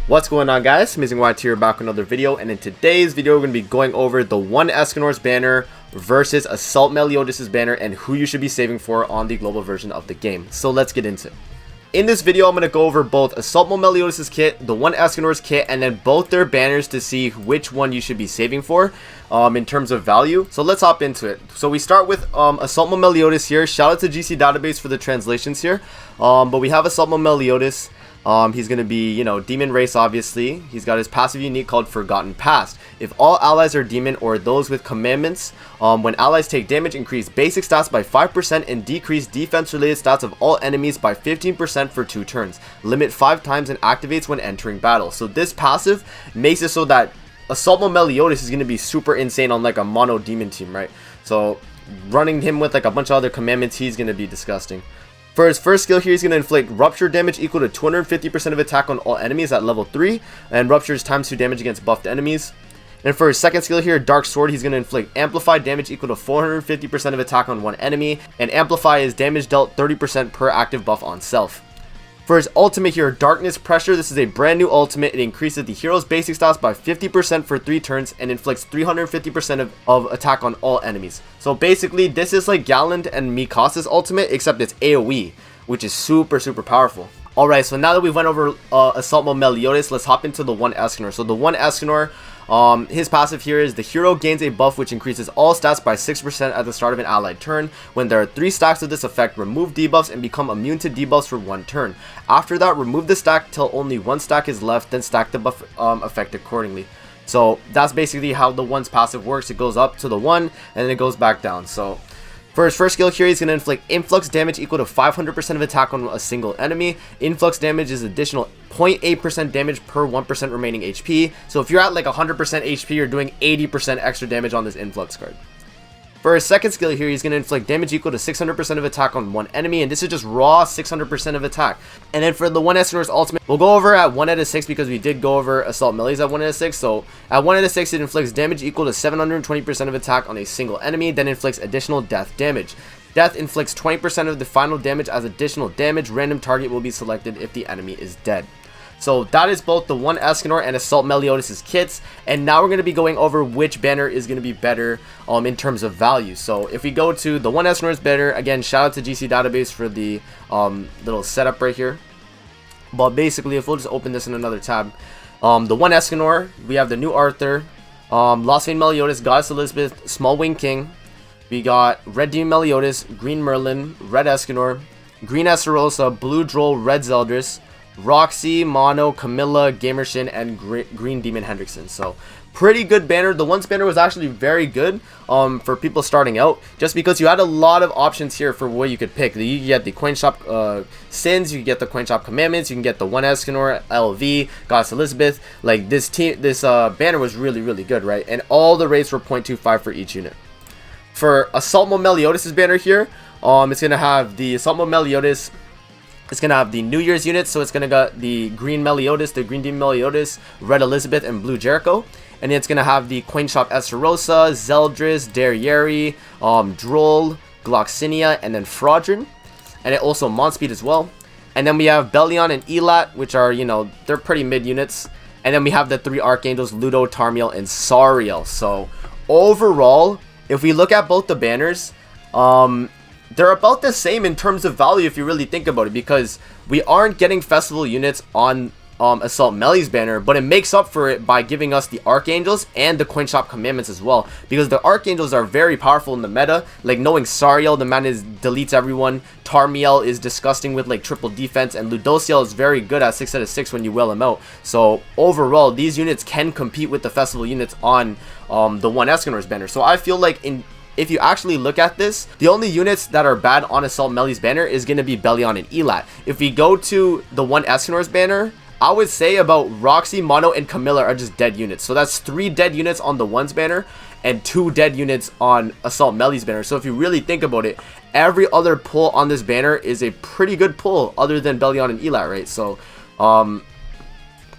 What's going on, guys? Amazing White here, back with another video, and in today's video we're going to be going over the one Escanor's banner versus Assault Meliodas' banner and who you should be saving for on the global version of the game. So let's get into it. In this video I'm going to go over both Assault Meliodas' kit, the one Escanor's kit, and then both their banners to see which one you should be saving for in terms of value. So let's hop into it. So we start with Assault Meliodas here. Shout out to GC Database for the translations here. But we have Assault Meliodas. He's going to be, demon race, obviously. He's got his passive unique called Forgotten Past. If all allies are demon or those with commandments, when allies take damage, increase basic stats by 5% and decrease defense-related stats of all enemies by 15% for 2 turns. Limit 5 times and activates when entering battle. So this passive makes it so that Assault Meliodas is going to be super insane on like a mono demon team, right? So running him with like a bunch of other commandments, he's going to be disgusting. For his first skill here, he's going to inflict rupture damage equal to 250% of attack on all enemies at level 3, and ruptures times 2 damage against buffed enemies. And for his second skill here, Dark Sword, he's going to inflict amplified damage equal to 450% of attack on one enemy, and amplify is damage dealt 30% per active buff on self. For his ultimate here, Darkness Pressure, this is a brand new ultimate. It increases the hero's basic stats by 50% for 3 turns and inflicts 350% of attack on all enemies. So basically, this is like Galland and Mikasa's ultimate, except it's AoE, which is super powerful. Alright, so now that we went over Assault Meliodas, let's hop into the one Escanor. So the one Escanor, his passive here is the hero gains a buff which increases all stats by 6% at the start of an allied turn. When there are 3 stacks of this effect, remove debuffs and become immune to debuffs for 1 turn. After that, remove the stack till only 1 stack is left, then stack the buff effect accordingly. So that's basically how the one's passive works. It goes up to the 1 and then it goes back down. So for his first skill here, he's going to inflict influx damage equal to 500% of attack on a single enemy. Influx damage is additional 0.8% damage per 1% remaining HP. So if you're at like 100% HP, you're doing 80% extra damage on this influx card. For his second skill here, he's going to inflict damage equal to 600% of attack on one enemy, and this is just raw 600% of attack. And then for the one Escanor's ultimate, we'll go over at 1 out of 6 because we did go over Assault Melee's at 1 out of 6. So at 1 out of 6, it inflicts damage equal to 720% of attack on a single enemy, then inflicts additional death damage. Death inflicts 20% of the final damage as additional damage. Random target will be selected if the enemy is dead. So that is both the one Escanor and Assault Meliodas' kits, and now we're going to be going over which banner is going to be better in terms of value. So if we go to the one Escanor's banner, again, shout out to GC Database for the little setup right here. But basically, if we'll just open this in another tab, the one Escanor, we have the new Arthur, Lost Vein Meliodas, Goddess Elizabeth, Small Wing King. We got Red Demon Meliodas, Green Merlin, Red Escanor, Green Estarossa, Blue Droll, Red Zeldris, Roxy, Mono, Camilla, Gamershin, and Green Demon Hendrickson. So pretty good banner. The one's banner was actually very good for people starting out, just because you had a lot of options here for what you could pick. You can get the Coin Shop Sins, you can get the Coin Shop Commandments, you can get the one Escanor, LV, Goddess Elizabeth. Like this banner was really good, right? And all the rates were 0.25 for each unit. For Assault Meliodas' banner here, it's gonna have the Assault Meliodas. It's going to have the New Year's units, so it's going to got the Green Meliodas, the Green Demon Meliodas, Red Elizabeth, and Blue Jericho. And then it's going to have the Coin Shop Estarossa, Zeldris, Darieri, Droll, Gloxinia, and then Fraudrin. And it also Monspeed as well. And then we have Bellion and Elat, which are, they're pretty mid units. And then we have the 3 Archangels, Ludo, Tarmiel, and Sariel. So overall, if we look at both the banners, they're about the same in terms of value if you really think about it, because we aren't getting festival units on Assault Melee's banner, but it makes up for it by giving us the Archangels and the Coin Shop Commandments as well, because the Archangels are very powerful in the meta. Like knowing Sariel, the man deletes everyone. Tarmiel is disgusting with like triple defense, and Ludociel is very good at 6 out of 6 when you well him out. So overall, these units can compete with the festival units on the one Escanor's banner. So I feel like if you actually look at this, the only units that are bad on Assault Melee's banner is going to be Bellion and Elat. If we go to the one Escanor's banner, I would say about Roxy, Mono, and Camilla are just dead units. So that's 3 dead units on the one's banner and 2 dead units on Assault Melee's banner. So if you really think about it, every other pull on this banner is a pretty good pull other than Bellion and Elat, right? So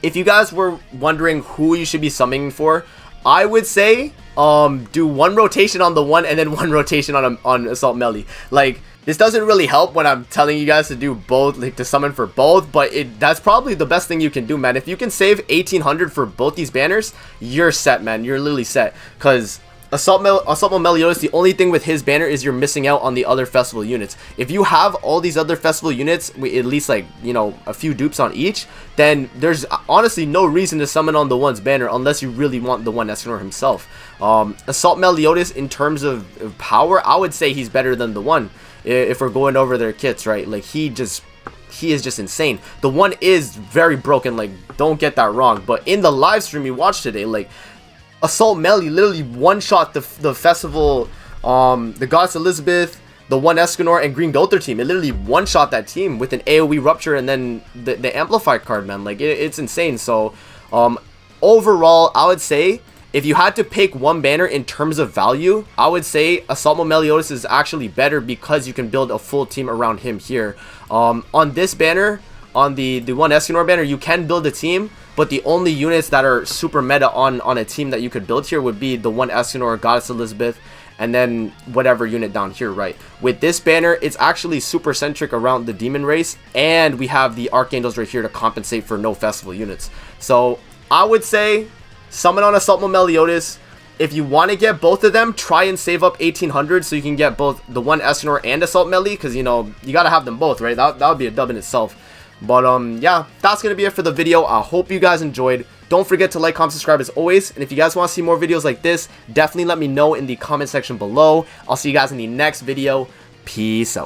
if you guys were wondering who you should be summoning for, I would say do 1 rotation on the one and then 1 rotation on Assault Melee. Like This doesn't really help when I'm telling you guys to do both, like to summon for both, but that's probably the best thing you can do, man. If you can save 1800 for both these banners, you're set, man. You're literally set. Because Assault Meliodas, the only thing with his banner is you're missing out on the other festival units. If you have all these other festival units, at least like, you know, a few dupes on each, then there's honestly no reason to summon on the one's banner unless you really want the one Escanor himself. Assault Meliodas, in terms of power, I would say he's better than the one. If we're going over their kits, right? Like, he is just insane. The one is very broken, like, don't get that wrong. But in the live stream we watched today, like, Assault Meli literally one-shot the festival, the Goddess Elizabeth, the one Escanor, and Green Gother team. It literally one-shot that team with an AoE Rupture and then the Amplify card, man. Like, it's insane. So, overall, I would say, if you had to pick one banner in terms of value, I would say Assault Meliodas is actually better because you can build a full team around him here. On this banner, on the one Escanor banner, you can build a team, but the only units that are super meta on a team that you could build here would be the one Escanor, Goddess Elizabeth, and then whatever unit down here, right? With this banner, it's actually super centric around the demon race, and we have the Archangels right here to compensate for no festival units. So I would say summon on Assault Meliodas. If you want to get both of them, try and save up 1800 so you can get both the one Escanor and Assault Meli, because, you know, you got to have them both, right? That would be a dub in itself. But yeah, that's going to be it for the video. I hope you guys enjoyed. Don't forget to like, comment, subscribe as always. And if you guys want to see more videos like this, definitely let me know in the comment section below. I'll see you guys in the next video. Peace out.